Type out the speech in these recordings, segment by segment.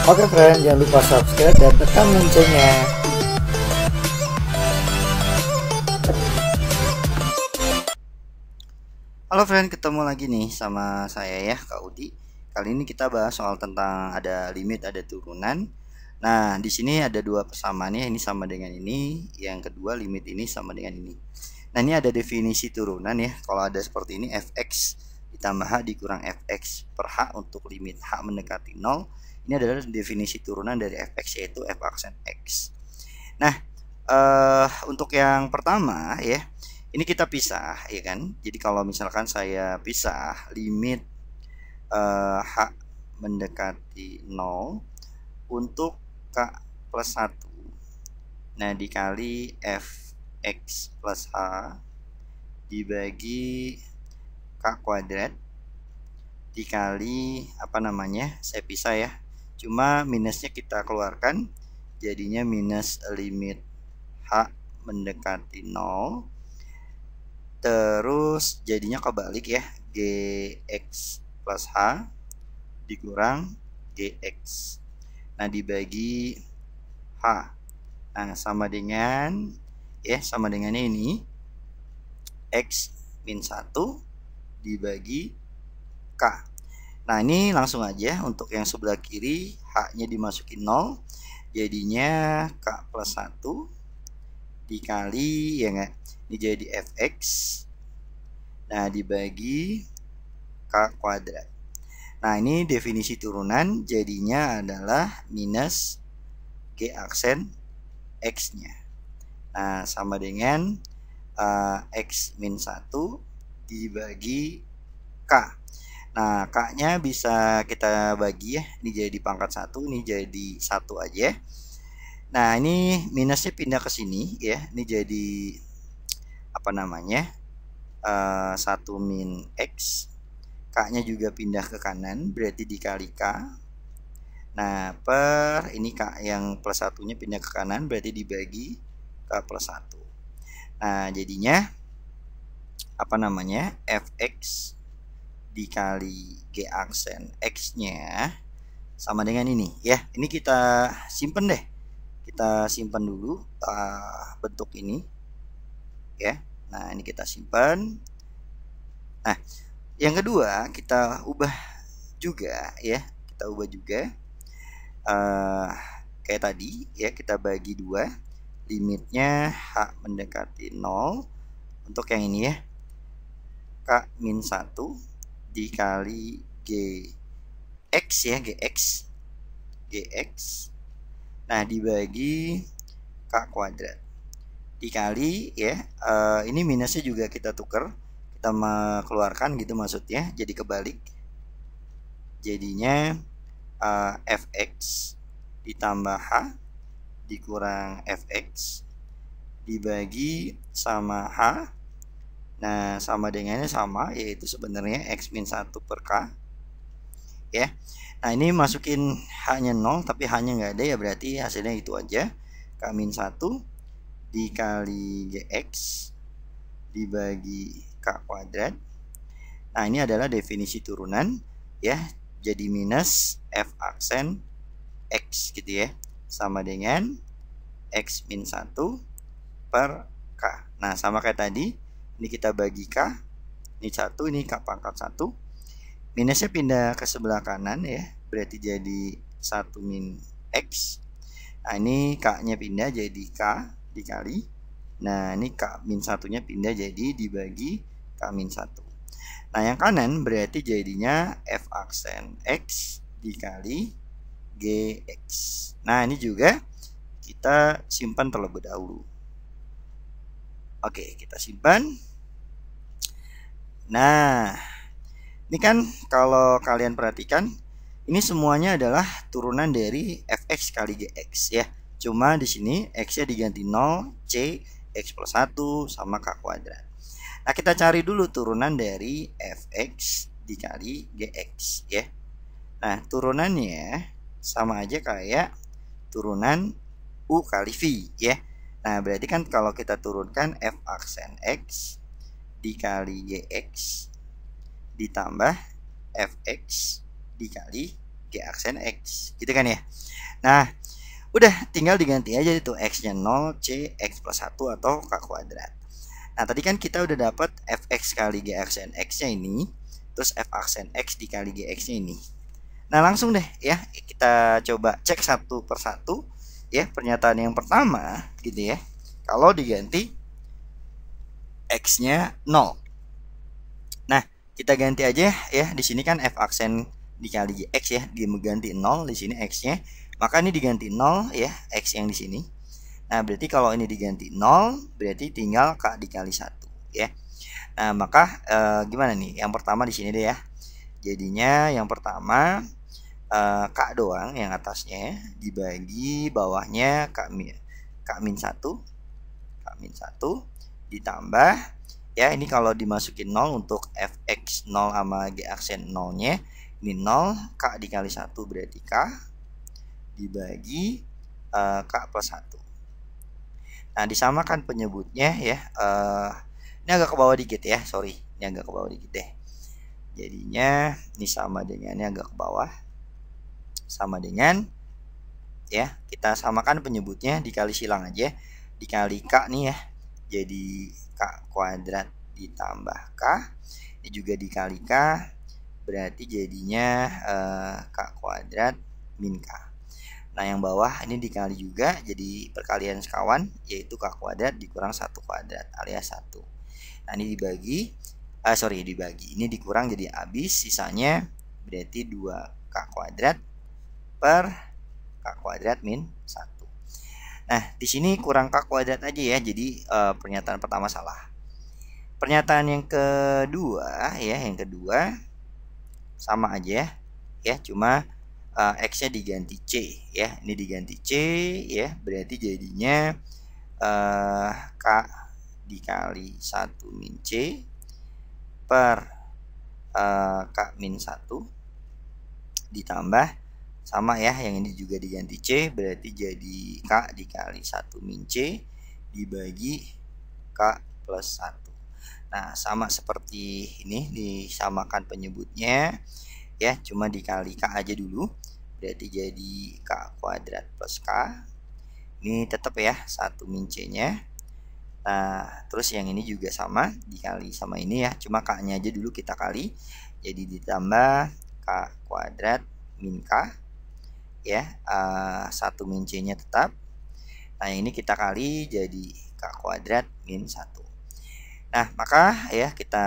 Oke friend, jangan lupa subscribe dan tekan loncengnya. Halo friend, ketemu lagi nih sama saya ya, Kak Udi. Kali ini kita bahas soal tentang ada limit, ada turunan. Nah, di sini ada dua persamaannya, ini sama dengan ini, yang kedua limit ini sama dengan ini. Nah, ini ada definisi turunan ya. Kalau ada seperti ini, fx ditambah h dikurang fx per h untuk limit h mendekati 0. Ini adalah definisi turunan dari fx, yaitu f aksen x. Nah, untuk yang pertama ya, ini kita pisah ya kan. Jadi kalau misalkan saya pisah limit h mendekati 0 untuk k plus 1, nah dikali fx plus h dibagi k kuadrat dikali apa namanya, saya pisah ya, cuma minusnya kita keluarkan, jadinya minus limit h mendekati 0, terus jadinya kebalik ya, gx plus h dikurang gx, nah dibagi h, nah sama dengan ya, sama dengan ini x min 1 dibagi k. Nah ini langsung aja untuk yang sebelah kiri h nya dimasukin 0, jadinya k plus 1 dikali ya enggak, ini jadi fx, nah dibagi k kuadrat. Nah ini definisi turunan, jadinya adalah minus g aksen x nya, nah sama dengan x min 1 dibagi k. Nah k nya bisa kita bagi ya, ini jadi pangkat 1, ini jadi 1 aja. Nah ini minusnya pindah ke sini ya, ini jadi apa namanya, 1 min x, k nya juga pindah ke kanan, berarti dikali k. Nah per ini k yang plus 1 nya pindah ke kanan, berarti dibagi k plus 1. Nah jadinya apa namanya, fx dikali g aksen x nya sama dengan ini ya. Ini kita simpen deh, kita simpan dulu bentuk ini ya. Nah ini kita simpan. Nah yang kedua kita ubah juga ya, kita ubah juga kayak tadi ya, kita bagi 2, limitnya h mendekati 0 untuk yang ini ya, k min 1 dikali gx ya, gx, nah dibagi k kuadrat dikali ya, ini minusnya juga kita tuker, kita mengeluarkan gitu maksudnya, jadi kebalik, jadinya fx ditambah h dikurang fx dibagi sama h, nah sama dengannya sama, yaitu sebenarnya x min 1 per k ya. Nah ini masukin h nya 0 tapi h nya nggak ada ya, berarti hasilnya itu aja, k min 1 dikali gx dibagi k kuadrat. Nah ini adalah definisi turunan ya, jadi minus f aksen x gitu ya, sama dengan x min 1 per k. Nah sama kayak tadi, ini kita bagi k, ini 1, ini k pangkat 1, minusnya pindah ke sebelah kanan ya, berarti jadi 1 min x. Nah ini k nya pindah jadi k dikali, nah ini k min 1 nya pindah jadi dibagi k min 1. Nah yang kanan berarti jadinya f aksen x dikali gx. Nah ini juga kita simpan terlebih dahulu. Oke, kita simpan. Nah ini kan kalau kalian perhatikan, ini semuanya adalah turunan dari fx kali gx ya. Cuma di sini x-nya diganti 0, c, x plus 1 sama k kuadrat. Nah kita cari dulu turunan dari fx dikali gx ya. Nah turunannya sama aja kayak turunan u kali v ya. Nah berarti kan kalau kita turunkan f aksen x dikali gx ditambah fx dikali G aksen X, gitu kan ya. Nah, udah tinggal diganti aja itu X-nya 0, C, X plus 1 atau K kuadrat. Nah, tadi kan kita udah dapat Fx kali G aksen X-nya ini, terus F aksen X dikali Gx-nya ini. Nah, langsung deh ya, kita coba cek satu persatu ya, pernyataan yang pertama gitu ya. Kalau diganti X-nya 0. Nah, kita ganti aja ya. Di sini kan F aksen dikali X ya, dia mengganti 0, di sini X-nya. Maka ini diganti 0 ya, X yang di sini. Nah, berarti kalau ini diganti 0, berarti tinggal K dikali 1 ya. Nah, maka gimana nih? Yang pertama di sini deh ya. Jadinya yang pertama K doang yang atasnya dibagi bawahnya K min 1 ditambah ya, ini kalau dimasukin 0 untuk Fx 0 sama G aksen 0 nya ini 0, K dikali 1 berarti K dibagi K plus 1. Nah, disamakan penyebutnya ya. Ini agak ke bawah dikit ya, sorry, ini agak ke bawah dikit deh. Jadinya ini sama dengan, ini agak ke bawah, sama dengan ya, kita samakan penyebutnya, dikali silang aja, dikali K nih ya, jadi K kuadrat ditambah K, ini juga dikali K, berarti jadinya K kuadrat min K. Nah, yang bawah ini dikali juga, jadi perkalian sekawan, yaitu K kuadrat dikurang 1 kuadrat alias 1. Nah, ini dibagi, ini dikurang jadi habis, sisanya berarti 2K kuadrat per K kuadrat min 1. Nah, di sini kurang K kuadrat aja ya, jadi pernyataan pertama salah. Pernyataan yang kedua ya, sama aja ya, cuma X-nya diganti C ya, ini diganti C ya, berarti jadinya K dikali 1 min C per K min 1 ditambah sama ya, yang ini juga diganti C, berarti jadi K dikali 1 min C dibagi K plus 1. Nah, sama seperti ini, disamakan penyebutnya ya, cuma dikali K aja dulu, berarti jadi K kuadrat plus K. Ini tetap ya 1 min C nya. Nah, terus yang ini juga sama, dikali sama ini ya, cuma K nya aja dulu kita kali, jadi ditambah K kuadrat min K ya, 1 min C nya tetap. Nah, ini kita kali jadi K kuadrat min 1. Nah, maka ya kita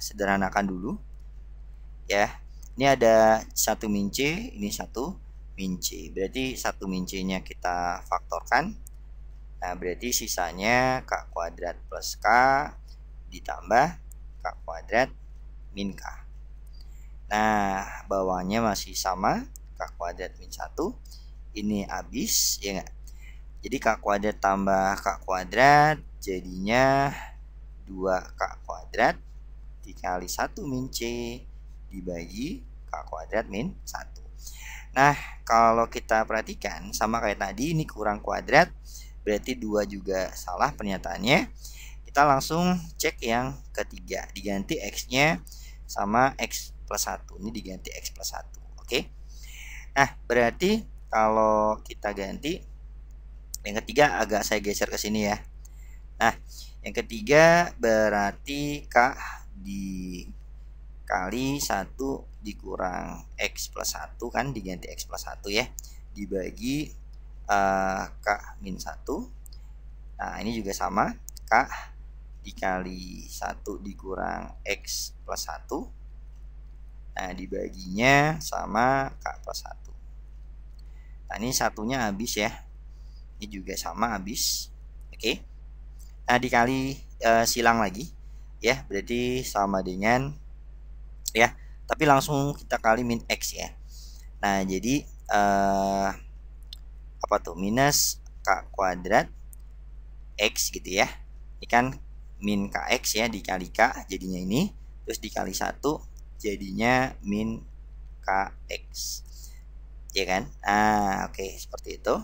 sederhanakan dulu ya. Ini ada 1 min C, ini 1 min C. Berarti 1 min C nya kita faktorkan. Nah, berarti sisanya K kuadrat plus K ditambah K kuadrat min K. Nah, bawahnya masih sama, K kuadrat min 1. Ini habis ya enggak? Jadi K kuadrat tambah K kuadrat jadinya 2K kuadrat dikali 1 min C dibagi K kuadrat min 1. Nah, kalau kita perhatikan sama kayak tadi, ini kurang kuadrat, berarti 2 juga salah pernyataannya. Kita langsung cek yang ketiga, diganti X-nya sama X plus 1. Ini diganti X plus 1. Oke. Nah, berarti kalau kita ganti yang ketiga, agak saya geser ke sini ya. Nah, yang ketiga berarti K dikali 1 dikurang X plus 1 kan, diganti X plus 1 ya, dibagi K min 1. Nah, ini juga sama, K dikali 1 dikurang X plus 1. Nah, dibaginya sama K plus 1. Nah, ini satunya habis ya, ini juga sama habis. Oke. Nah, dikali silang lagi ya, berarti sama dengan ya, tapi langsung kita kali min X ya. Nah, jadi apa tuh, minus K kuadrat X gitu ya. Ini kan min KX ya, dikali K jadinya ini, terus dikali 1 jadinya min KX ya kan. Nah, oke, seperti itu.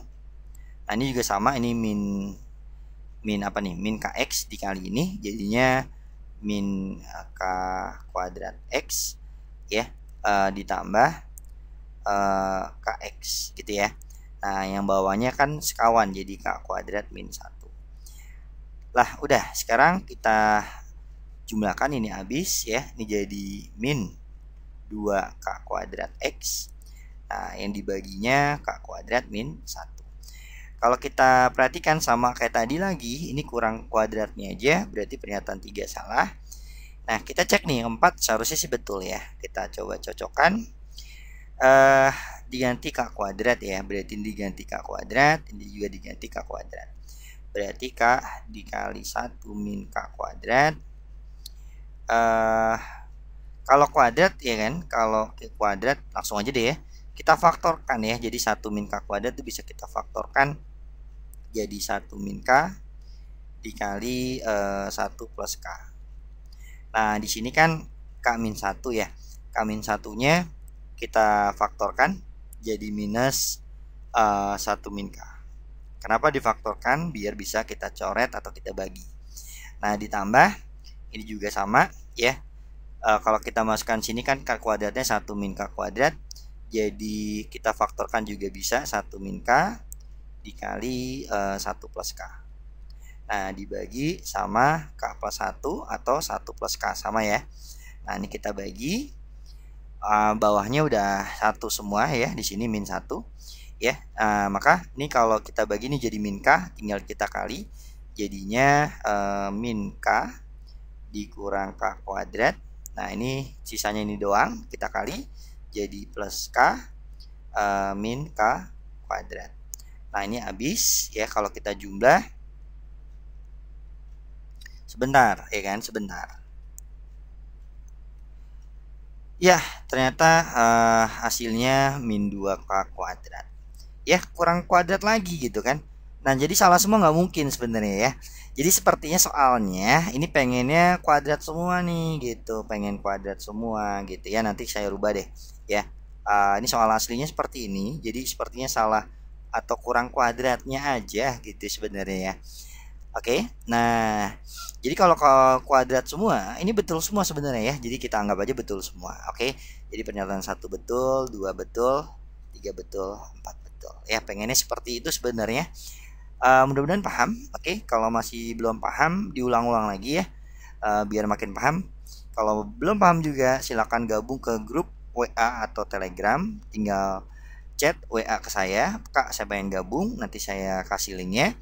Nah, ini juga sama, ini min apa nih, min KX dikali ini jadinya min K kuadrat X ya, ditambah Kx gitu ya. Nah, yang bawahnya kan sekawan, jadi K kuadrat min 1. Lah, udah. Sekarang kita jumlahkan, ini habis ya. Ini jadi min 2K kuadrat X. Nah, yang dibaginya K kuadrat min 1. Kalau kita perhatikan sama kayak tadi lagi, ini kurang kuadratnya aja, berarti pernyataan 3 salah. Nah, kita cek nih, 4 seharusnya sih betul ya. Kita coba cocokkan. Diganti K kuadrat ya, berarti diganti K kuadrat, ini juga diganti K kuadrat. Berarti K dikali 1 min K kuadrat. Kalau kuadrat ya kan, kalau kuadrat langsung aja deh ya. Kita faktorkan ya, jadi 1 min K kuadrat itu bisa kita faktorkan jadi 1 min K dikali 1 plus K. Nah, di sini kan K min 1 ya. K min 1-nya kita faktorkan jadi minus 1 min K. Kenapa difaktorkan? Biar bisa kita coret atau kita bagi. Nah, ditambah ini juga sama ya. Kalau kita masukkan sini kan K kuadratnya 1 min K kuadrat. Jadi kita faktorkan juga bisa 1 min K dikali 1 plus K. Nah, dibagi sama K plus 1 atau 1 plus K, sama ya. Nah, ini kita bagi. Bawahnya udah 1 semua ya, di sini min 1 ya. Maka ini kalau kita bagi ini jadi min K, tinggal kita kali. Jadinya min K dikurang K kuadrat. Nah, ini sisanya ini doang, kita kali jadi plus K min K kuadrat. Nah, ini habis ya kalau kita jumlah. Sebentar ya kan, sebentar. Ya, ternyata hasilnya min 2K kuadrat. Ya, kurang kuadrat lagi gitu kan. Nah, jadi salah semua nggak mungkin sebenarnya ya. Jadi sepertinya soalnya ini pengennya kuadrat semua nih gitu, pengen kuadrat semua gitu ya. Nanti saya rubah deh ya. Ini soal aslinya seperti ini, jadi sepertinya salah atau kurang kuadratnya aja gitu sebenarnya ya. Oke, nah jadi kalau kuadrat semua ini betul semua sebenarnya ya. Jadi kita anggap aja betul semua. Oke, jadi pernyataan 1 betul, 2 betul, 3 betul, 4 betul. Ya, pengennya seperti itu sebenarnya. Mudah-mudahan paham. Oke, kalau masih belum paham diulang-ulang lagi ya, biar makin paham. Kalau belum paham juga silakan gabung ke grup WA atau Telegram. Tinggal chat WA ke saya, Kak saya pengen gabung, nanti saya kasih linknya.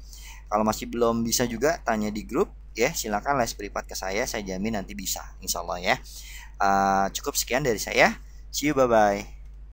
Kalau masih belum bisa juga tanya di grup ya, silakan les privat ke saya jamin nanti bisa, insya Allah ya. Cukup sekian dari saya. See you, bye bye.